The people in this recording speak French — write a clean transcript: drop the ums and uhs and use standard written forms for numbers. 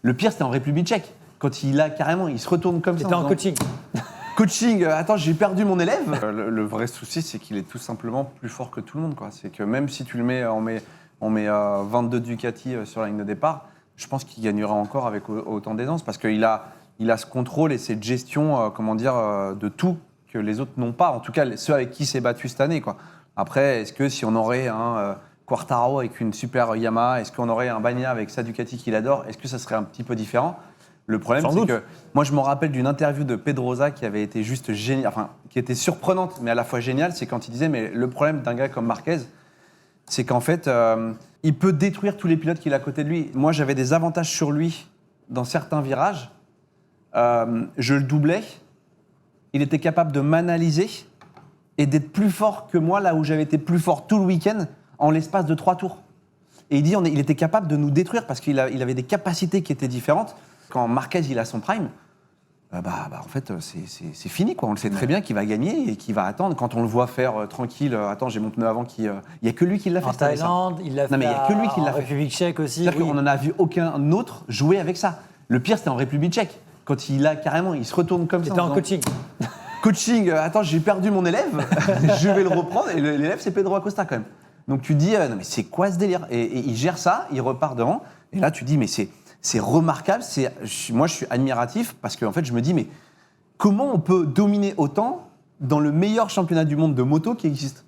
Le pire, c'était en République tchèque. Quand il se retourne comme ça. C'était en coaching. Coaching, attends, j'ai perdu mon élève. Le vrai souci, c'est qu'il est tout simplement plus fort que tout le monde, quoi. C'est que même si tu le mets, on met 22 Ducati sur la ligne de départ, je pense qu'il gagnera encore avec autant d'aisance parce qu'il a ce contrôle et cette gestion, de tout que les autres n'ont pas. En tout cas, ceux avec qui il s'est battu cette année, quoi. Après, est-ce que si on aurait un Quartararo avec une super Yamaha, est-ce qu'on aurait un Bagnaia avec sa Ducati qu'il adore, est-ce que ça serait un petit peu différent ? Le problème, c'est que moi, je me rappelle d'une interview de Pedrosa qui avait été juste géniale, enfin, qui était surprenante, mais à la fois géniale, c'est quand il disait, mais le problème d'un gars comme Marquez, c'est qu'en fait, il peut détruire tous les pilotes qu'il a à côté de lui. Moi, j'avais des avantages sur lui dans certains virages. Je le doublais. Il était capable de m'analyser et d'être plus fort que moi, là où j'avais été plus fort tout le week-end, en l'espace de 3 tours. Et il dit, il était capable de nous détruire parce qu'il avait des capacités qui étaient différentes. Quand Marquez il a son prime, en fait, c'est fini, quoi. On le sait très bien qu'il va gagner et qu'il va attendre. Quand on le voit faire tranquille, attends, j'ai mon pneu avant il n'y a que lui qui l'a fait. En Thaïlande, il l'a fait. Non, mais il n'y a que lui qui l'a fait. En République tchèque aussi. C'est-à-dire qu'on n'en a vu aucun autre jouer avec ça. Le pire, c'était en République tchèque. Quand il se retourne comme ça. C'était en coaching. Coaching, attends, j'ai perdu mon élève, je vais le reprendre. Et l'élève, c'est Pedro Acosta quand même. Donc tu te dis, non mais c'est quoi ce délire ? Et il gère ça, il repart devant. Et là, tu te dis, mais c'est remarquable. Moi, je suis admiratif parce qu'en fait, je me dis, mais comment on peut dominer autant dans le meilleur championnat du monde de moto qui existe ?